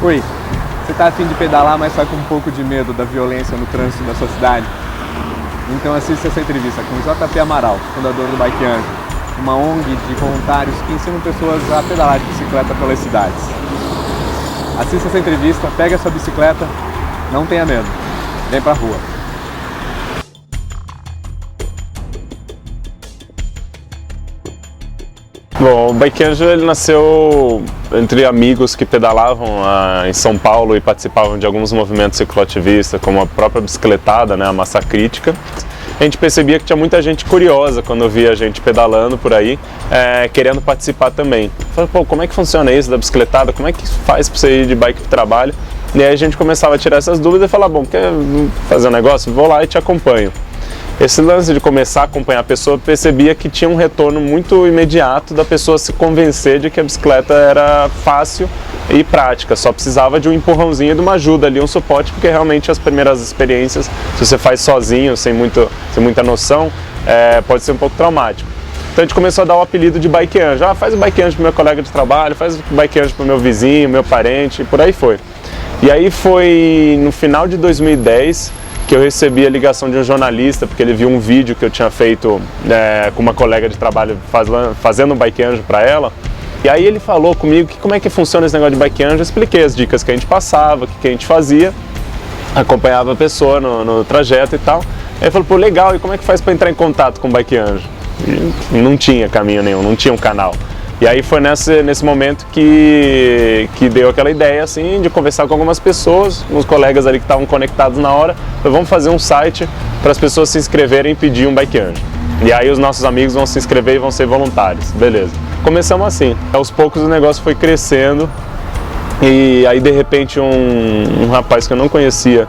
Oi, você tá afim de pedalar, mas só com um pouco de medo da violência no trânsito da sua cidade? Então assista essa entrevista com o JP Amaral, fundador do Bike Anjo, uma ONG de voluntários que ensinam pessoas a pedalar de bicicleta pelas cidades. Assista essa entrevista, pega a sua bicicleta, não tenha medo, vem pra rua. Bom, o Bike Anjo ele nasceu entre amigos que pedalavam em São Paulo e participavam de alguns movimentos cicloativistas, como a própria bicicletada, né, a massa crítica. A gente percebia que tinha muita gente curiosa quando via a gente pedalando por aí, querendo participar também. Falei, pô, como é que funciona isso da bicicletada? Como é que faz para você ir de bike para o trabalho? E aí a gente começava a tirar essas dúvidas e falar, bom, quer fazer um negócio? Vou lá e te acompanho. Esse lance de começar a acompanhar a pessoa, percebia que tinha um retorno muito imediato da pessoa se convencer de que a bicicleta era fácil e prática, só precisava de um empurrãozinho e de uma ajuda ali, um suporte, porque realmente as primeiras experiências, se você faz sozinho, sem muita noção, pode ser um pouco traumático. Então a gente começou a dar o apelido de Bike Anjo. Faz o Bike Anjo pro meu colega de trabalho, faz o Bike Anjo pro meu vizinho, meu parente, e por aí foi. E aí foi no final de 2010, que eu recebi a ligação de um jornalista, porque ele viu um vídeo que eu tinha feito com uma colega de trabalho fazendo um Bike Anjo para ela. E aí ele falou comigo que como é que funciona esse negócio de Bike Anjo. Eu expliquei as dicas que a gente passava, o que a gente fazia, acompanhava a pessoa no trajeto e tal. Aí ele falou, pô, legal, e como é que faz para entrar em contato com o Bike Anjo? E não tinha caminho nenhum, não tinha um canal. E aí foi nesse momento que deu aquela ideia assim de conversar com algumas pessoas, uns colegas ali que estavam conectados na hora. Falei, vamos fazer um site para as pessoas se inscreverem e pedir um Bike Anjo. E aí os nossos amigos vão se inscrever e vão ser voluntários. Beleza. Começamos assim. Aos poucos o negócio foi crescendo e aí de repente um rapaz que eu não conhecia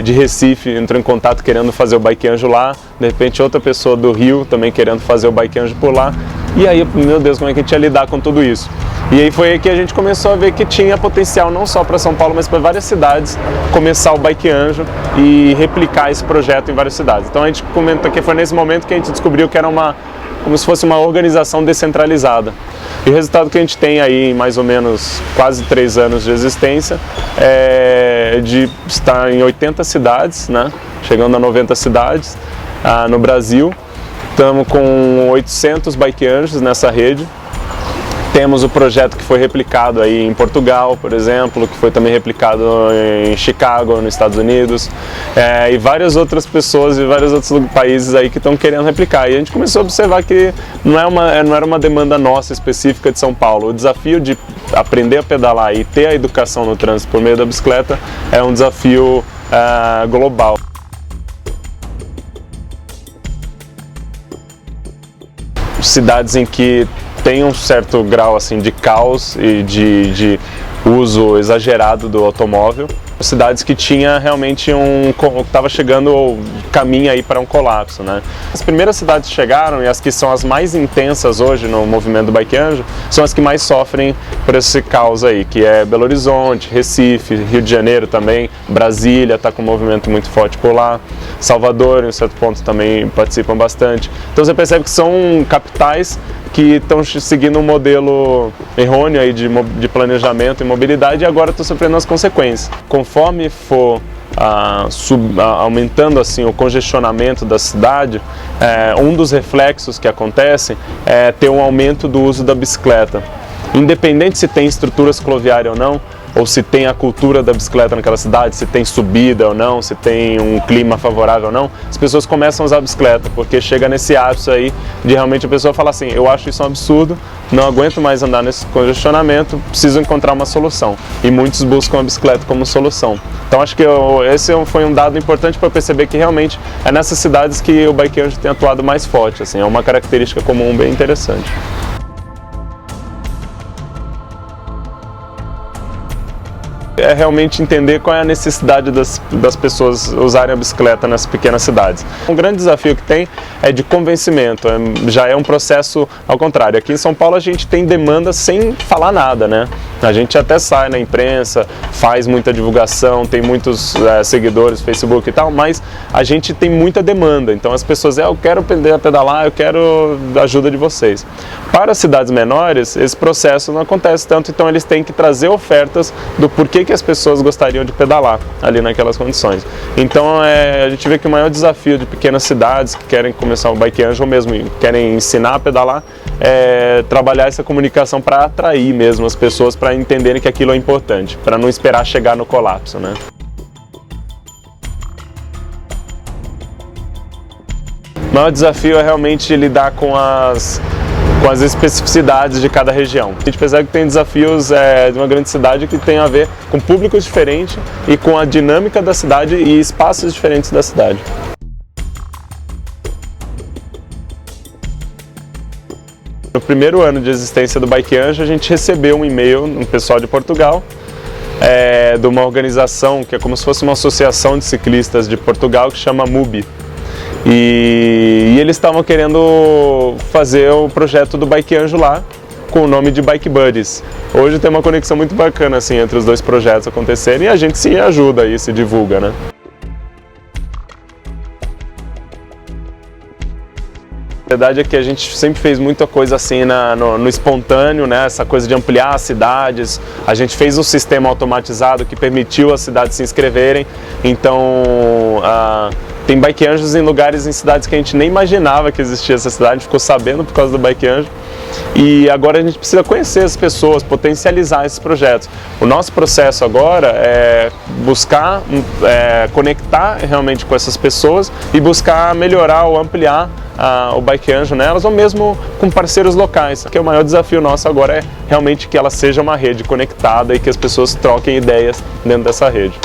de Recife entrou em contato querendo fazer o Bike Anjo lá. De repente outra pessoa do Rio também querendo fazer o Bike Anjo por lá. E aí, meu Deus, como é que a gente ia lidar com tudo isso? E aí foi aí que a gente começou a ver que tinha potencial não só para São Paulo, mas para várias cidades, começar o Bike Anjo e replicar esse projeto em várias cidades. Então a gente comenta que foi nesse momento que a gente descobriu que era como se fosse uma organização descentralizada. E o resultado que a gente tem aí em mais ou menos quase 3 anos de existência é de estar em 80 cidades, né? Chegando a 90 cidades no Brasil. Estamos com 800 Bike Anjos nessa rede. Temos o projeto que foi replicado aí em Portugal, por exemplo, que foi também replicado em Chicago, nos Estados Unidos, e várias outras pessoas e vários outros países aí que estão querendo replicar. E a gente começou a observar que não era uma demanda nossa específica de São Paulo. O desafio de aprender a pedalar e ter a educação no trânsito por meio da bicicleta é um desafio global. Cidades em que tem um certo grau assim, de caos e de uso exagerado do automóvel, cidades que tinha realmente estava chegando o caminho aí para um colapso, né? As primeiras cidades chegaram e as que são as mais intensas hoje no movimento do Bike Anjo são as que mais sofrem por esse caos aí, que é Belo Horizonte, Recife, Rio de Janeiro também, Brasília está com um movimento muito forte por lá, Salvador em um certo ponto também participam bastante. Então você percebe que são capitais que estão seguindo um modelo errôneo aí de planejamento e mobilidade e agora estão sofrendo as consequências. Conforme for aumentando assim o congestionamento da cidade, um dos reflexos que acontece é ter um aumento do uso da bicicleta. Independente se tem estrutura cicloviária ou não, ou se tem a cultura da bicicleta naquela cidade, se tem subida ou não, se tem um clima favorável ou não, as pessoas começam a usar a bicicleta, porque chega nesse ápice aí de realmente a pessoa falar assim, eu acho isso um absurdo, não aguento mais andar nesse congestionamento, preciso encontrar uma solução. E muitos buscam a bicicleta como solução. Então acho que esse foi um dado importante para perceber que realmente é nessas cidades que o Bike Anjo tem atuado mais forte, assim, é uma característica comum bem interessante. É realmente entender qual é a necessidade das pessoas usarem a bicicleta nas pequenas cidades. Um grande desafio que tem é de convencimento, já é um processo ao contrário. Aqui em São Paulo a gente tem demanda sem falar nada, né? A gente até sai na imprensa, faz muita divulgação, tem muitos seguidores no Facebook e tal, mas a gente tem muita demanda, então as pessoas eu quero aprender a pedalar, eu quero a ajuda de vocês. Para as cidades menores, esse processo não acontece tanto, então eles têm que trazer ofertas do porquê que as pessoas gostariam de pedalar ali naquelas condições. Então a gente vê que o maior desafio de pequenas cidades que querem começar o Bike Angel ou mesmo querem ensinar a pedalar é trabalhar essa comunicação para atrair mesmo as pessoas para entenderem que aquilo é importante, para não esperar chegar no colapso, né? O maior desafio é realmente lidar com as especificidades de cada região. A gente percebe que tem desafios de uma grande cidade que tem a ver com públicos diferentes e com a dinâmica da cidade e espaços diferentes da cidade. No primeiro ano de existência do Bike Angel, a gente recebeu um e-mail, um pessoal de Portugal, de uma organização que é como se fosse uma associação de ciclistas de Portugal que chama MUBI. E eles estavam querendo fazer o projeto do Bike Angel lá, com o nome de Bike Buddies. Hoje tem uma conexão muito bacana assim, entre os dois projetos acontecerem e a gente se ajuda aí, se divulga, né? A verdade é que a gente sempre fez muita coisa assim no espontâneo, né? Essa coisa de ampliar as cidades. A gente fez um sistema automatizado que permitiu as cidades se inscreverem. Então, tem Bike Angels em lugares, em cidades que a gente nem imaginava que existia essa cidade. A gente ficou sabendo por causa do Bike Angel. E agora a gente precisa conhecer as pessoas, potencializar esses projetos. O nosso processo agora é buscar conectar realmente com essas pessoas e buscar melhorar ou ampliar o Bike Angel nelas, ou mesmo com parceiros locais. Porque o maior desafio nosso agora é realmente que ela seja uma rede conectada e que as pessoas troquem ideias dentro dessa rede.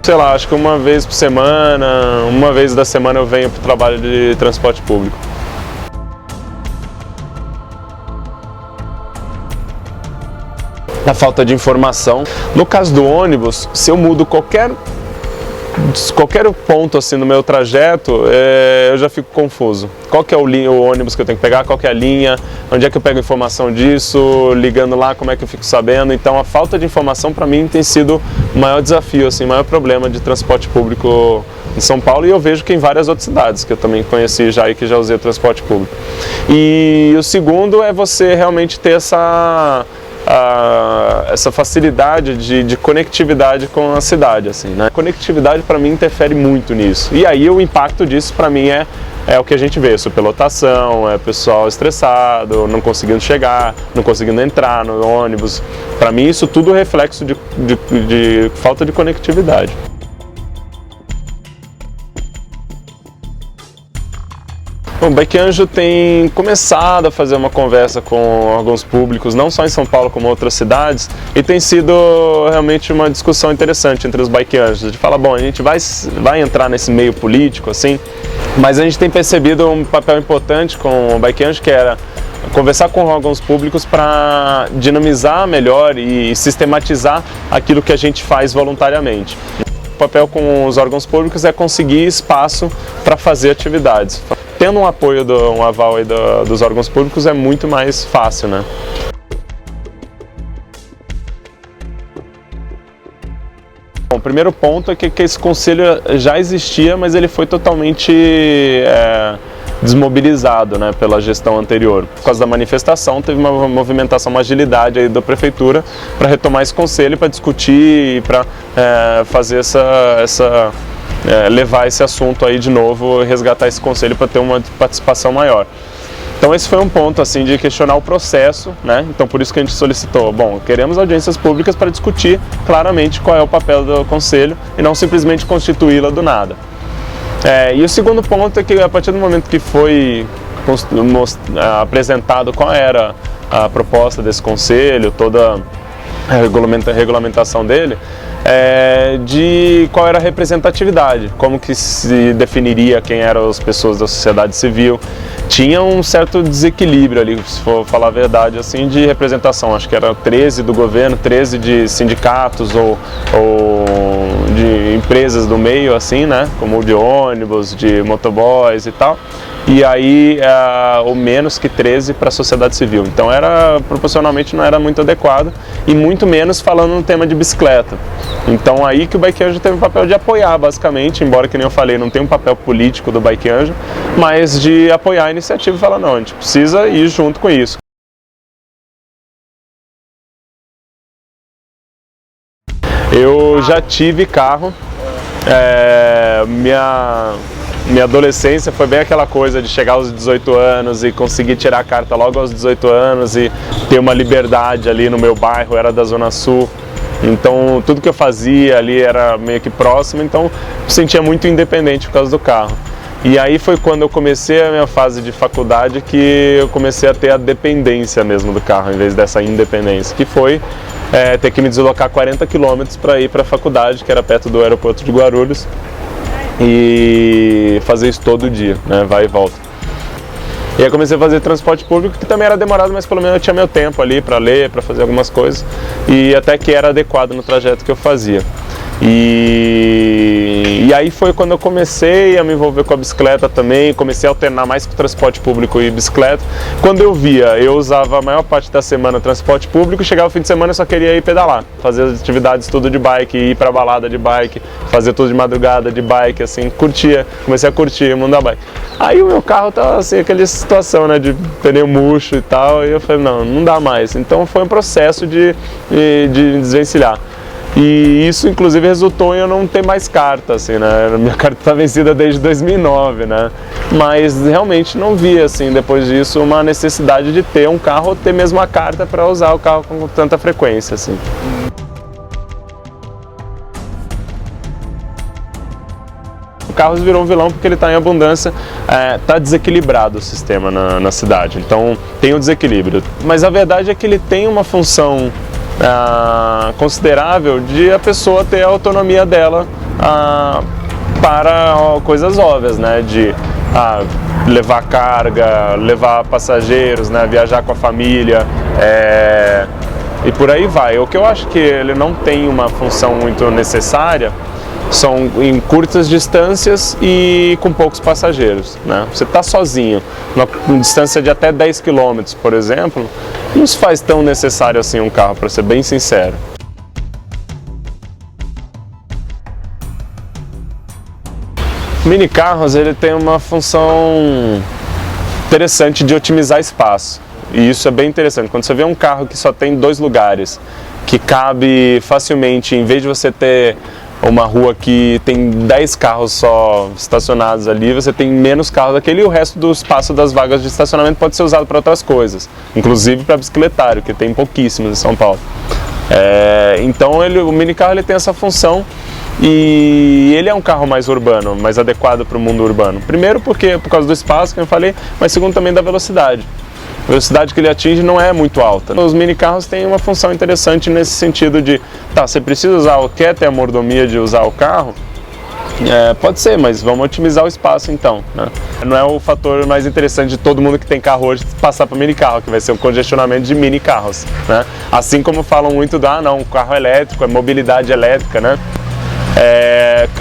Sei lá, acho que uma vez por semana, uma vez da semana eu venho para o trabalho de transporte público. A falta de informação. No caso do ônibus, se eu mudo qualquer ponto assim no meu trajeto, eu já fico confuso. Qual que é o ônibus que eu tenho que pegar, qual que é a linha, onde é que eu pego informação disso, ligando lá, como é que eu fico sabendo. Então a falta de informação para mim tem sido o maior desafio, assim, o maior problema de transporte público em São Paulo, e eu vejo que em várias outras cidades que eu também conheci já e que já usei o transporte público. E o segundo é você realmente ter essa facilidade de conectividade com a cidade, assim, né? A conectividade para mim interfere muito nisso. E aí o impacto disso para mim é o que a gente vê, superlotação, pessoal estressado, não conseguindo chegar, não conseguindo entrar no ônibus. Para mim isso tudo é reflexo de falta de conectividade. O Bike Angel tem começado a fazer uma conversa com órgãos públicos, não só em São Paulo como em outras cidades, e tem sido realmente uma discussão interessante entre os Bike Angels, de falar, bom, a gente vai entrar nesse meio político, assim, mas a gente tem percebido um papel importante com o Bike Angel, que era conversar com órgãos públicos para dinamizar melhor e sistematizar aquilo que a gente faz voluntariamente. O papel com os órgãos públicos é conseguir espaço para fazer atividades. Tendo um apoio, um aval aí dos órgãos públicos é muito mais fácil, né? Bom, o primeiro ponto é que esse conselho já existia, mas ele foi totalmente desmobilizado, né, pela gestão anterior. Por causa da manifestação, teve uma movimentação, uma agilidade aí da prefeitura para retomar esse conselho, para discutir e para fazer levar esse assunto aí de novo, resgatar esse conselho para ter uma participação maior. Então esse foi um ponto assim de questionar o processo, né? Então por isso que a gente solicitou, bom, queremos audiências públicas para discutir claramente qual é o papel do conselho e não simplesmente constituí-la do nada. E o segundo ponto é que a partir do momento que foi apresentado qual era a proposta desse conselho, toda a regulamentação dele, de qual era a representatividade, como que se definiria quem eram as pessoas da sociedade civil. Tinha um certo desequilíbrio ali, se for falar a verdade, assim, de representação. Acho que era 13 do governo, 13 de sindicatos ou de empresas do meio, assim, né, como de ônibus, de motoboys e tal. e aí o menos que 13 para a sociedade civil. Então proporcionalmente não era muito adequado, e muito menos falando no tema de bicicleta. Então aí que o Bike Anjo teve o papel de apoiar, basicamente, embora, que nem eu falei, não tem um papel político do Bike Anjo, mas de apoiar a iniciativa e falar, não, a gente precisa ir junto com isso. Eu já tive carro, minha adolescência foi bem aquela coisa de chegar aos 18 anos e conseguir tirar a carta logo aos 18 anos e ter uma liberdade ali no meu bairro, era da Zona Sul, então tudo que eu fazia ali era meio que próximo, então eu me sentia muito independente por causa do carro. E aí foi quando eu comecei a minha fase de faculdade que eu comecei a ter a dependência mesmo do carro, em vez dessa independência, que foi ter que me deslocar 40 km para ir para a faculdade, que era perto do aeroporto de Guarulhos, e fazer isso todo dia, né, vai e volta. E aí comecei a fazer transporte público, que também era demorado, mas pelo menos eu tinha meu tempo ali para ler, para fazer algumas coisas, e até que era adequado no trajeto que eu fazia. E aí foi quando eu comecei a me envolver com a bicicleta também, comecei a alternar mais com o transporte público e bicicleta. Quando eu via, eu usava a maior parte da semana transporte público, chegava o fim de semana eu só queria ir pedalar, fazer as atividades tudo de bike, ir pra balada de bike, fazer tudo de madrugada de bike, assim, curtia, comecei a curtir o mundo da bike. Aí o meu carro tava assim, aquela situação, né, de pneu murcho e tal, e eu falei, não dá mais. Então foi um processo de desvencilhar. E isso, inclusive, resultou em eu não ter mais carta, assim, né? Minha carta está vencida desde 2009, né? Mas realmente não vi, assim, depois disso, uma necessidade de ter um carro ou ter mesmo a carta para usar o carro com tanta frequência, assim. O Carros virou um vilão porque ele está em abundância, está desequilibrado o sistema na cidade, então tem um desequilíbrio. Mas a verdade é que ele tem uma função considerável de a pessoa ter a autonomia dela para coisas óbvias, né? De levar carga, levar passageiros, né? Viajar com a família, e por aí vai. O que eu acho que ele não tem uma função muito necessária são em curtas distâncias e com poucos passageiros, né? Você está sozinho, numa distância de até 10 km, por exemplo, não se faz tão necessário assim um carro, para ser bem sincero. Mini carros, ele tem uma função interessante de otimizar espaço, e isso é bem interessante. Quando você vê um carro que só tem 2 lugares, que cabe facilmente, em vez de você ter uma rua que tem 10 carros só estacionados ali, você tem menos carros daquele, e o resto do espaço das vagas de estacionamento pode ser usado para outras coisas, inclusive para bicicletário, que tem pouquíssimos em São Paulo. Então o mini carro ele tem essa função, e ele é um carro mais urbano, mais adequado para o mundo urbano. Primeiro por causa do espaço, que eu falei, mas segundo também da velocidade. A velocidade que ele atinge não é muito alta. Os mini carros têm uma função interessante nesse sentido de, você precisa quer ter a mordomia de usar o carro? Pode ser, mas vamos otimizar o espaço então, né? Não é o fator mais interessante de todo mundo que tem carro hoje passar para mini carro, que vai ser o congestionamento de mini carros, né? Assim como falam muito o carro elétrico, mobilidade elétrica, né?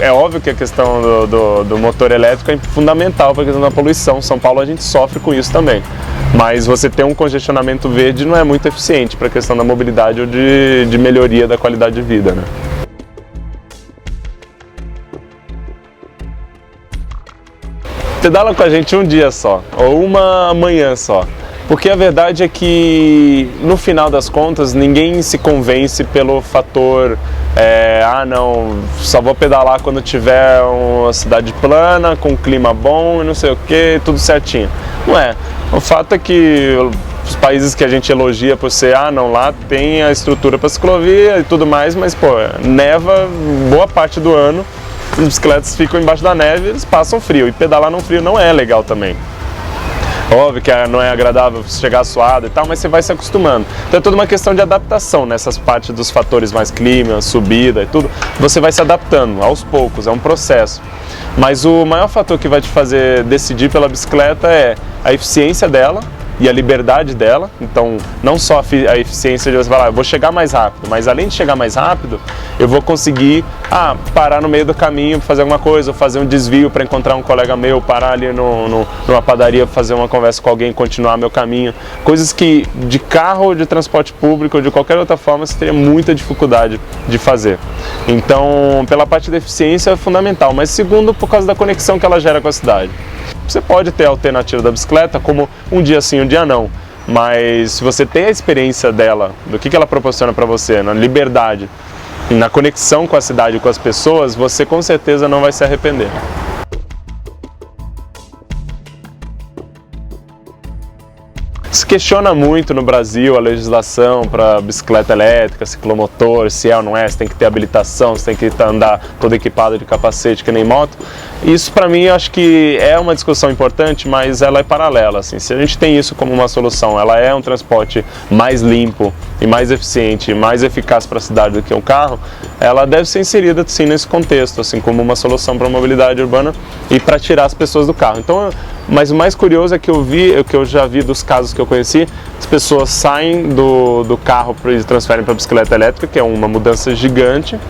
É óbvio que a questão do motor elétrico é fundamental para a questão da poluição. São Paulo a gente sofre com isso também, mas você ter um congestionamento verde não é muito eficiente para a questão da mobilidade ou de melhoria da qualidade de vida, né? Pedala com a gente um dia só, ou uma manhã só. Porque a verdade é que, no final das contas, ninguém se convence pelo fator não, só vou pedalar quando tiver uma cidade plana, com clima bom e não sei o que, tudo certinho. Não é. O fato é que os países que a gente elogia por ser, lá tem a estrutura para ciclovia e tudo mais, mas, neva boa parte do ano, as bicicletas ficam embaixo da neve e eles passam frio, e pedalar no frio não é legal também. Óbvio que não é agradável chegar suado e tal, mas você vai se acostumando. Então é toda uma questão de adaptação nessas partes dos fatores mais clima, subida e tudo. Você vai se adaptando aos poucos, é um processo. Mas o maior fator que vai te fazer decidir pela bicicleta é a eficiência dela, e a liberdade dela. Então, não só a eficiência de você falar, eu vou chegar mais rápido, mas além de chegar mais rápido, eu vou conseguir parar no meio do caminho, fazer alguma coisa, ou fazer um desvio para encontrar um colega meu, parar ali numa padaria, fazer uma conversa com alguém, continuar meu caminho. Coisas que de carro, de transporte público ou de qualquer outra forma você teria muita dificuldade de fazer. Então, pela parte da eficiência é fundamental, mas segundo, por causa da conexão que ela gera com a cidade. Você pode ter a alternativa da bicicleta como um dia sim, um dia não, mas se você tem a experiência dela, do que ela proporciona para você, na liberdade e na conexão com a cidade e com as pessoas, você com certeza não vai se arrepender. Se questiona muito no Brasil a legislação para bicicleta elétrica, ciclomotor, se é ou não é, se tem que ter habilitação, se tem que andar todo equipado de capacete que nem moto. Isso para mim eu acho que é uma discussão importante, mas ela é paralela. Assim. Se a gente tem isso como uma solução, ela é um transporte mais limpo e mais eficiente, mais eficaz para a cidade do que um carro, ela deve ser inserida sim nesse contexto, assim como uma solução para a mobilidade urbana e para tirar as pessoas do carro. Então, mas o mais curioso é que eu já vi dos casos que eu conheci, as pessoas saem do carro e transferem para a bicicleta elétrica, que é uma mudança gigante,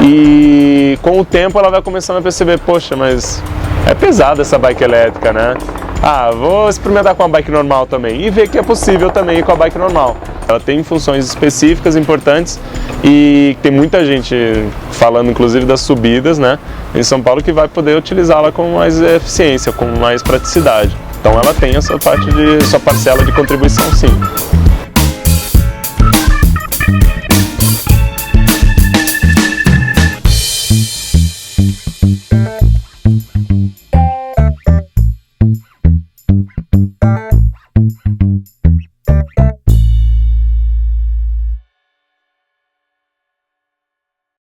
e com o tempo ela vai começando a perceber, poxa, mas é pesada essa bike elétrica, né? Vou experimentar com a bike normal também, e ver que é possível também ir com a bike normal. Ela tem funções específicas, importantes, e tem muita gente falando inclusive das subidas, né, em São Paulo, que vai poder utilizá-la com mais eficiência, com mais praticidade. Então ela tem essa parte sua parcela de contribuição sim.